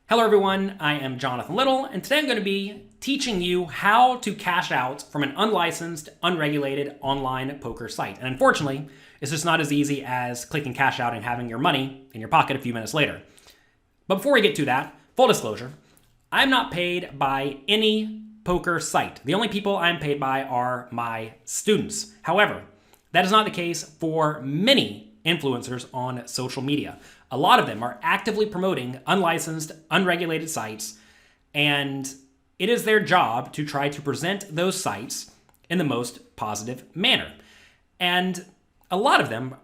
Hello everyone, I am Jonathan Little, and today I'm going to be teaching you how to cash out from an unlicensed, unregulated online poker site. And unfortunately, it's just not as easy as clicking cash out and having your money in your pocket a few minutes later. But before we get to that, full disclosure, I'm not paid by any poker site. The only people I'm paid by are my students. However, that is not the case for many influencers on social media. A lot of them are actively promoting unlicensed, unregulated sites, and it is their job to try to present those sites in the most positive manner. And a lot of them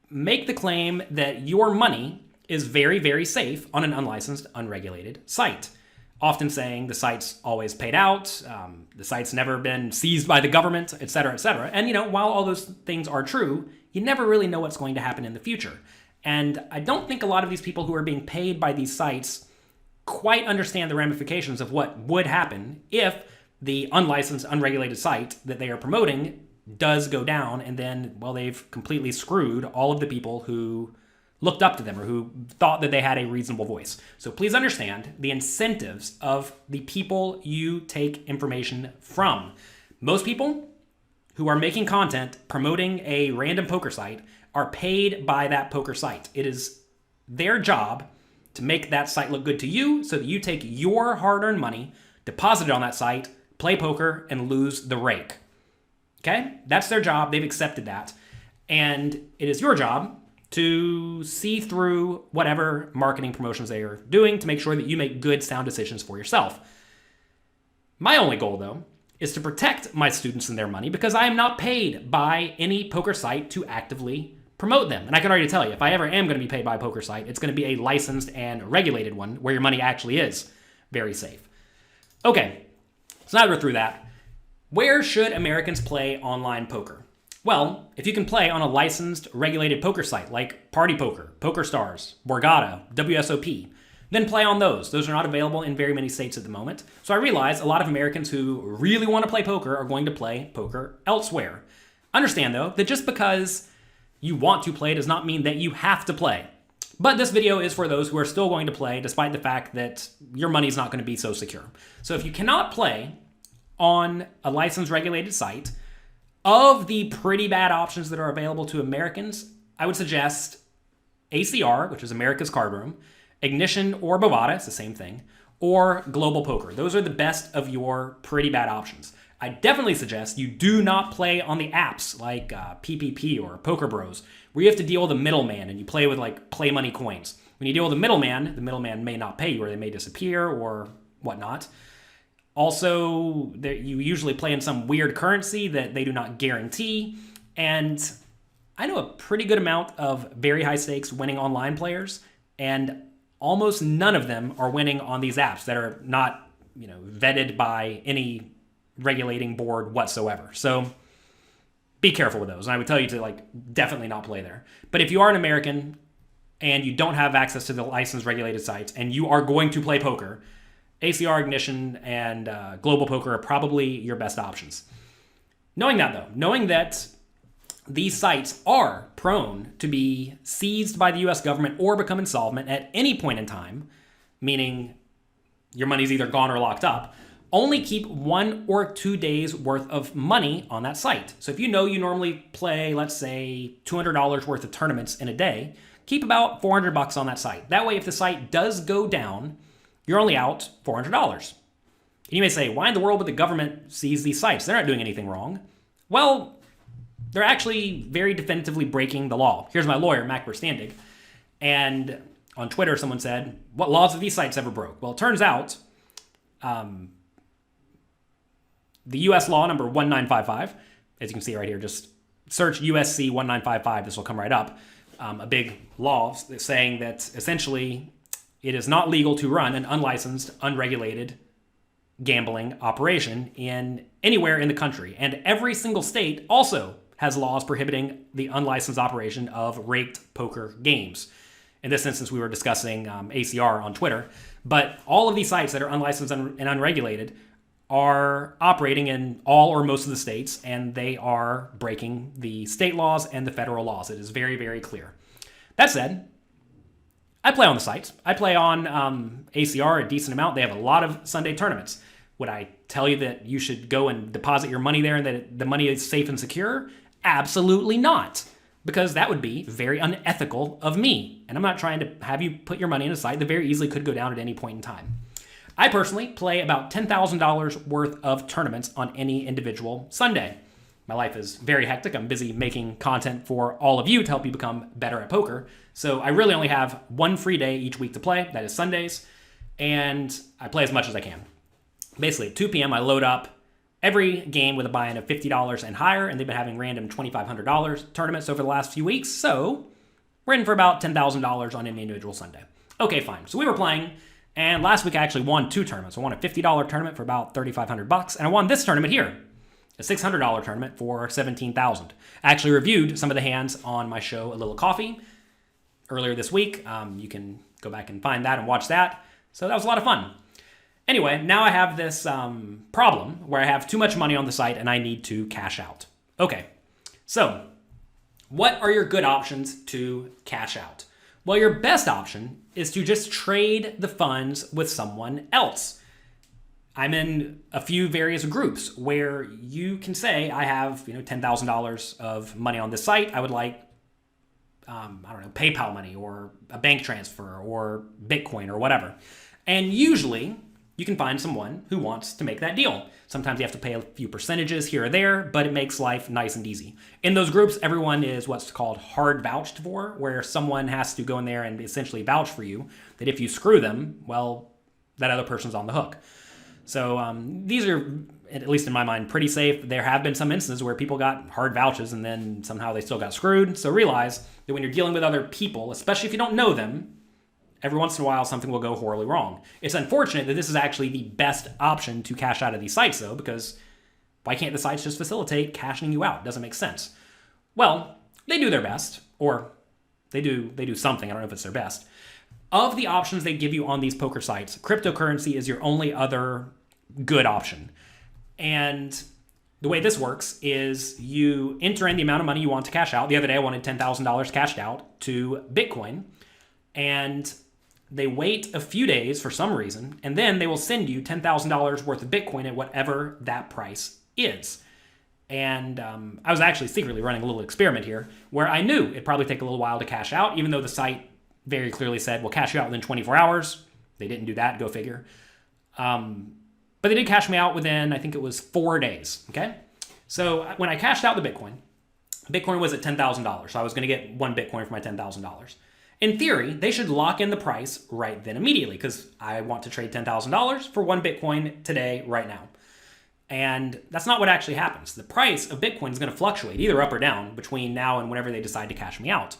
make the claim that your money is very, very safe on an unlicensed, unregulated site, often saying the site's always paid out, the site's never been seized by the government, et cetera, et cetera. And while all those things are true, you never really know what's going to happen in the future. And I don't think a lot of these people who are being paid by these sites quite understand the ramifications of what would happen if the unlicensed, unregulated site that they are promoting does go down, and then, well, they've completely screwed all of the people who looked up to them or who thought that they had a reasonable voice. So please understand the incentives of the people you take information from. Most people who are making content promoting a random poker site are paid by that poker site. It is their job to make that site look good to you so that you take your hard-earned money, deposit it on that site, play poker, and lose the rake. Okay? That's their job. They've accepted that. And it is your job to see through whatever marketing promotions they are doing to make sure that you make good, sound decisions for yourself. My only goal, though, is to protect my students and their money because I am not paid by any poker site to actively promote them. And I can already tell you, if I ever am going to be paid by a poker site, it's going to be a licensed and regulated one where your money actually is very safe. Okay, so now that we're through that, where should Americans play online poker? Well, if you can play on a licensed, regulated poker site like Party Poker, PokerStars, Borgata, WSOP, then play on those. Those are not available in very many states at the moment. So I realize a lot of Americans who really want to play poker are going to play poker elsewhere. Understand, though, that just because you want to play does not mean that you have to play. But this video is for those who are still going to play despite the fact that your money is not going to be so secure. So if you cannot play on a licensed regulated site, of the pretty bad options that are available to Americans, I would suggest ACR, which is America's Card Room, Ignition or Bovada, it's the same thing, or Global Poker. Those are the best of your pretty bad options. I definitely suggest you do not play on the apps like PPP or Poker Bros, where you have to deal with a middleman and you play with like play money coins. When you deal with a middleman, the middleman may not pay you or they may disappear or whatnot. Also, you usually play in some weird currency that they do not guarantee. And I know a pretty good amount of very high stakes winning online players, and almost none of them are winning on these apps that are not, vetted by any regulating board whatsoever. So be careful with those. And I would tell you to definitely not play there. But if you are an American and you don't have access to the licensed regulated sites and you are going to play poker, ACR, Ignition, and Global Poker are probably your best options. Knowing that these sites are prone to be seized by the US government or become insolvent at any point in time, meaning your money's either gone or locked up, only keep 1 or 2 days worth of money on that site. So if you normally play, let's say, $200 worth of tournaments in a day, keep about $400 on that site. That way, if the site does go down, you're only out $400. And you may say, why in the world would the government seize these sites? They're not doing anything wrong. Well, they're actually very definitively breaking the law. Here's my lawyer, Mac Verstandig. And on Twitter, someone said, what laws have these sites ever broke? Well, it turns out the U.S. law number 1955, as you can see right here, just search USC 1955. This will come right up. A big law saying that essentially it is not legal to run an unlicensed, unregulated gambling operation anywhere in the country. And every single state also has laws prohibiting the unlicensed operation of raked poker games. In this instance, we were discussing ACR on Twitter. But all of these sites that are unlicensed and unregulated are operating in all or most of the states, and they are breaking the state laws and the federal laws. It is very, very clear. That said, I play on the site. I play on ACR a decent amount. They have a lot of Sunday tournaments. Would I tell you that you should go and deposit your money there and that the money is safe and secure? Absolutely not. Because that would be very unethical of me. And I'm not trying to have you put your money in a site that very easily could go down at any point in time. I personally play about $10,000 worth of tournaments on any individual Sunday. My life is very hectic. I'm busy making content for all of you to help you become better at poker. So I really only have one free day each week to play. That is Sundays. And I play as much as I can. Basically, at 2 p.m., I load up every game with a buy-in of $50 and higher, and they've been having random $2,500 tournaments over the last few weeks, so we're in for about $10,000 on an individual Sunday. Okay, fine. So we were playing, and last week I actually won 2 tournaments. I won a $50 tournament for about $3,500, and I won this tournament here, a $600 tournament for $17,000. I actually reviewed some of the hands on my show, A Little Coffee, earlier this week. You can go back and find that and watch that. So that was a lot of fun. Anyway, now I have this problem where I have too much money on the site and I need to cash out. Okay, so what are your good options to cash out? Well, your best option is to just trade the funds with someone else. I'm in a few various groups where you can say, I have $10,000 of money on this site. I would like, PayPal money or a bank transfer or Bitcoin or whatever. And usually you can find someone who wants to make that deal. Sometimes you have to pay a few percentages here or there, but it makes life nice and easy. In those groups, everyone is what's called hard vouched for, where someone has to go in there and essentially vouch for you that if you screw them, well, that other person's on the hook. So these are, at least in my mind, pretty safe. There have been some instances where people got hard vouches and then somehow they still got screwed. So realize that when you're dealing with other people, especially if you don't know them, every once in a while, something will go horribly wrong. It's unfortunate that this is actually the best option to cash out of these sites, though, because why can't the sites just facilitate cashing you out? It doesn't make sense. Well, they do their best, or they do something. I don't know if it's their best. Of the options they give you on these poker sites, cryptocurrency is your only other good option. And the way this works is you enter in the amount of money you want to cash out. The other day, I wanted $10,000 cashed out to Bitcoin, and they wait a few days for some reason, and then they will send you $10,000 worth of Bitcoin at whatever that price is. And I was actually secretly running a little experiment here where I knew it'd probably take a little while to cash out, even though the site very clearly said, we'll cash you out within 24 hours. They didn't do that, go figure. But they did cash me out within, I think it was 4 days, okay? So when I cashed out the Bitcoin was at $10,000, so I was going to get 1 Bitcoin for my $10,000. In theory, they should lock in the price right then immediately because I want to trade $10,000 for 1 Bitcoin today, right now. And that's not what actually happens. The price of Bitcoin is going to fluctuate either up or down between now and whenever they decide to cash me out.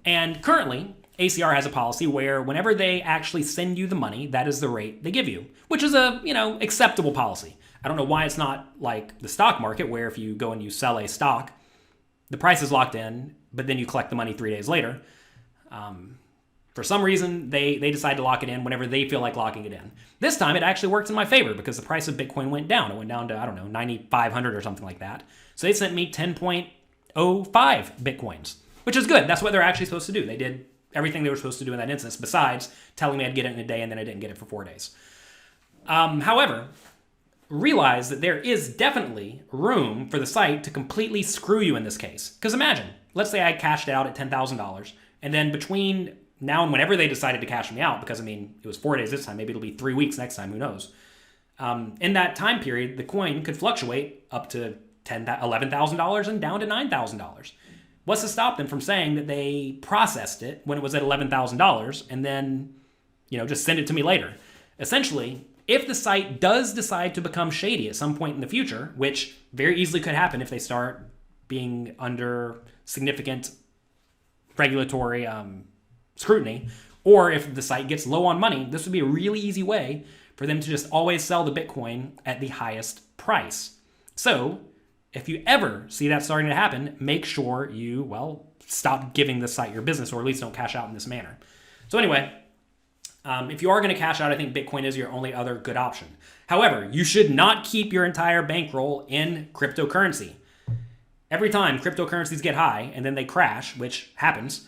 And currently, ACR has a policy where whenever they actually send you the money, that is the rate they give you, which is a, acceptable policy. I don't know why it's not like the stock market where if you go and you sell a stock, the price is locked in, but then you collect the money 3 days later. For some reason, they decide to lock it in whenever they feel like locking it in. This time, it actually worked in my favor because the price of Bitcoin went down. It went down to, 9,500 or something like that. So they sent me 10.05 Bitcoins, which is good. That's what they're actually supposed to do. They did everything they were supposed to do in that instance, besides telling me I'd get it in a day and then I didn't get it for 4 days. However, realize that there is definitely room for the site to completely screw you in this case. Because imagine, let's say I cashed out at $10,000, and then between now and whenever they decided to cash me out, because it was 4 days this time, maybe it'll be 3 weeks next time, who knows. In that time period, the coin could fluctuate up to $11,000 and down to $9,000. What's to stop them from saying that they processed it when it was at $11,000 and then, just send it to me later? Essentially, if the site does decide to become shady at some point in the future, which very easily could happen if they start being under significant regulatory scrutiny, or if the site gets low on money, this would be a really easy way for them to just always sell the Bitcoin at the highest price. So if you ever see that starting to happen, make sure you, stop giving the site your business, or at least don't cash out in this manner. So anyway, if you are going to cash out, I think Bitcoin is your only other good option. However, you should not keep your entire bankroll in cryptocurrency. Every time cryptocurrencies get high and then they crash, which happens,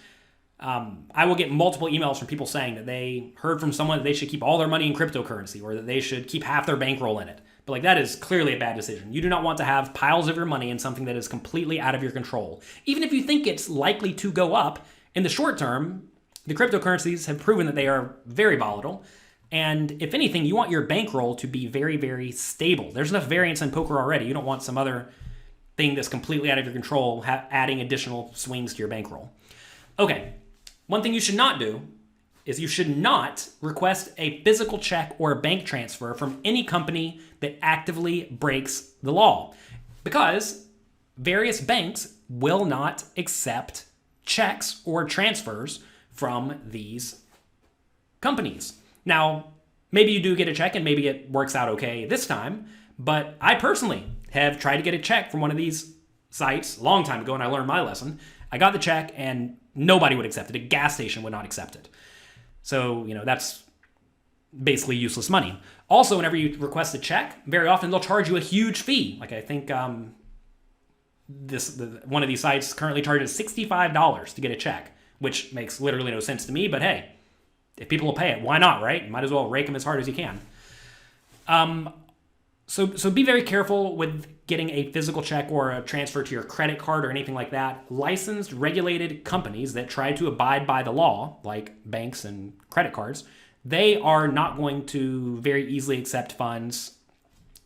I will get multiple emails from people saying that they heard from someone that they should keep all their money in cryptocurrency or that they should keep half their bankroll in it. But like that is clearly a bad decision. You do not want to have piles of your money in something that is completely out of your control. Even if you think it's likely to go up in the short term, the cryptocurrencies have proven that they are very volatile. And if anything, you want your bankroll to be very, very stable. There's enough variance in poker already. You don't want some other thing that's completely out of your control adding additional swings to your bankroll. Okay, one thing you should not do is you should not request a physical check or a bank transfer from any company that actively breaks the law, because various banks will not accept checks or transfers from these companies. Now, maybe you do get a check and maybe it works out okay this time, but I personally have tried to get a check from one of these sites a long time ago and I learned my lesson. I got the check and nobody would accept it. A gas station would not accept it. So, that's basically useless money. Also, whenever you request a check, very often they'll charge you a huge fee. Like I think one of these sites currently charges $65 to get a check, which makes literally no sense to me. But hey, if people will pay it, why not, right? You might as well rake them as hard as you can. So be very careful with getting a physical check or a transfer to your credit card or anything like that. Licensed, regulated companies that try to abide by the law, like banks and credit cards, they are not going to very easily accept funds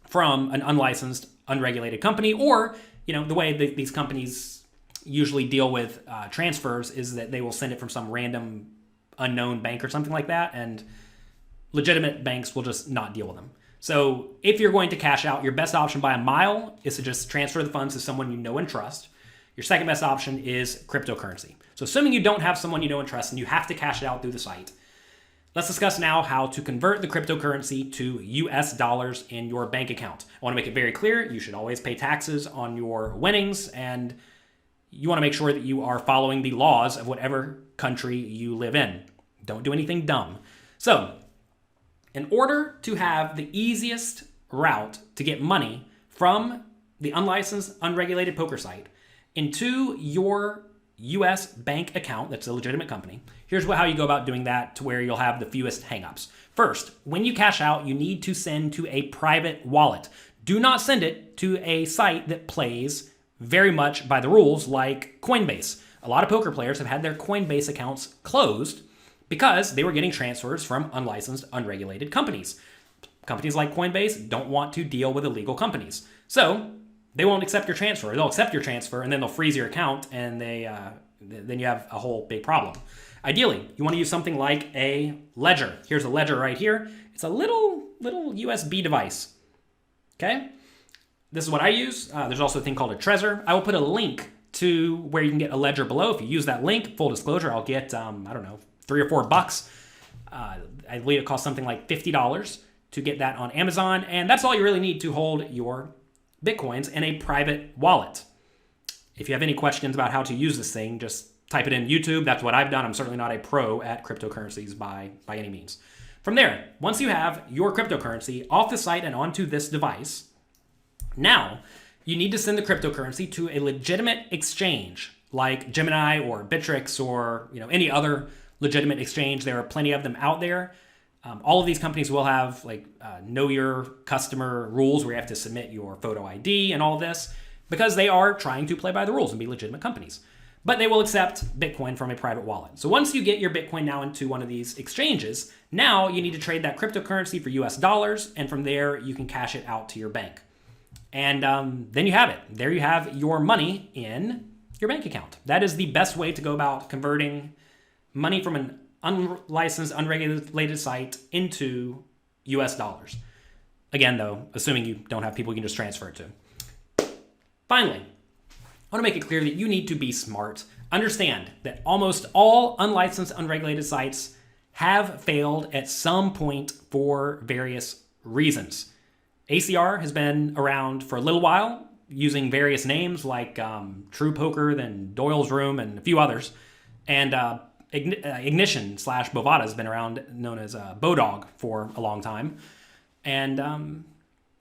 from an unlicensed, unregulated company. Or, the way that these companies usually deal with transfers is that they will send it from some random unknown bank or something like that, and legitimate banks will just not deal with them. So if you're going to cash out, your best option by a mile is to just transfer the funds to someone you know and trust. Your second best option is cryptocurrency. So assuming you don't have someone you know and trust and you have to cash it out through the site, let's discuss now how to convert the cryptocurrency to US dollars in your bank account. I want to make it very clear, you should always pay taxes on your winnings, and you want to make sure that you are following the laws of whatever country you live in. Don't do anything dumb. So, in order to have the easiest route to get money from the unlicensed, unregulated poker site into your US bank account that's a legitimate company, here's how you go about doing that to where you'll have the fewest hangups. First, when you cash out, you need to send to a private wallet. Do not send it to a site that plays very much by the rules like Coinbase. A lot of poker players have had their Coinbase accounts closed because they were getting transfers from unlicensed, unregulated companies. Companies like Coinbase don't want to deal with illegal companies. So they won't accept your transfer. They'll accept your transfer and then they'll freeze your account, and then you have a whole big problem. Ideally, you want to use something like a ledger. Here's a ledger right here. It's a little USB device. Okay? This is what I use. There's also a thing called a Trezor. I will put a link to where you can get a ledger below. If you use that link, full disclosure, I'll get, $3 or $4. I believe it costs something like $50 to get that on Amazon. And that's all you really need to hold your Bitcoins in a private wallet. If you have any questions about how to use this thing, just type it in YouTube. That's what I've done. I'm certainly not a pro at cryptocurrencies by any means. From there, once you have your cryptocurrency off the site and onto this device, now you need to send the cryptocurrency to a legitimate exchange like Gemini or Bittrex or any other legitimate exchange. There are plenty of them out there. All of these companies will have know your customer rules where you have to submit your photo ID and all of this, because they are trying to play by the rules and be legitimate companies. But they will accept Bitcoin from a private wallet. So once you get your Bitcoin now into one of these exchanges, now you need to trade that cryptocurrency for US dollars, and from there you can cash it out to your bank. And then you have it. There you have your money in your bank account. That is the best way to go about converting money from an unlicensed, unregulated site into US dollars. Again, though, assuming you don't have people you can just transfer it to. Finally, I want to make it clear that you need to be smart. Understand that almost all unlicensed, unregulated sites have failed at some point for various reasons. ACR has been around for a little while, using various names like True Poker, then Doyle's Room, and a few others. And Ignition/Bovada has been around, known as Bodog, for a long time. And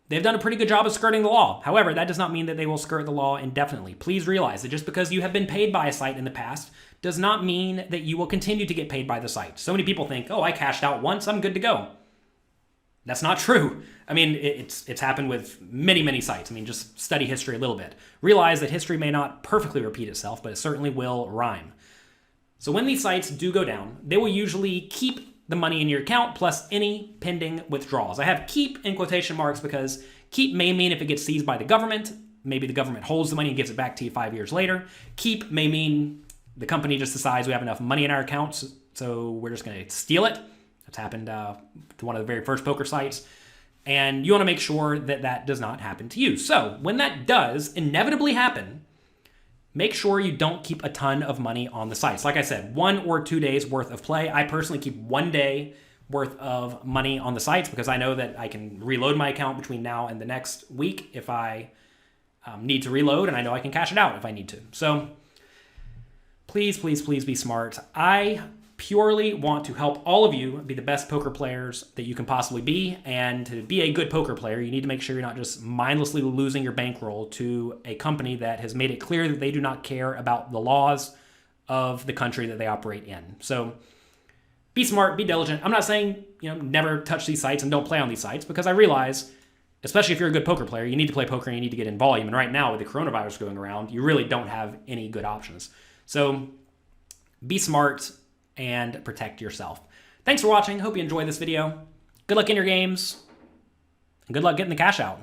they've done a pretty good job of skirting the law. However, that does not mean that they will skirt the law indefinitely. Please realize that just because you have been paid by a site in the past does not mean that you will continue to get paid by the site. So many people think, oh, I cashed out once, I'm good to go. That's not true. I mean, it's happened with many, many sites. I mean, just study history a little bit. Realize that history may not perfectly repeat itself, but it certainly will rhyme. So when these sites do go down, they will usually keep the money in your account plus any pending withdrawals. I have keep in quotation marks because keep may mean if it gets seized by the government, maybe the government holds the money and gives it back to you 5 years later. Keep may mean the company just decides we have enough money in our accounts, so we're just going to steal it. That's happened to one of the very first poker sites. And you want to make sure that that does not happen to you. So when that does inevitably happen, make sure you don't keep a ton of money on the sites. Like I said, 1 or 2 days worth of play. I personally keep 1 day worth of money on the sites because I know that I can reload my account between now and the next week if I need to reload, and I know I can cash it out if I need to. So please, please, please be smart. I purely want to help all of you be the best poker players that you can possibly be. And to be a good poker player, you need to make sure you're not just mindlessly losing your bankroll to a company that has made it clear that they do not care about the laws of the country that they operate in. So be smart, be diligent. I'm not saying, never touch these sites and don't play on these sites, because I realize, especially if you're a good poker player, you need to play poker and you need to get in volume. And right now with the coronavirus going around, you really don't have any good options. So be smart and protect yourself. Thanks for watching. Hope you enjoyed this video. Good luck in your games, and good luck getting the cash out.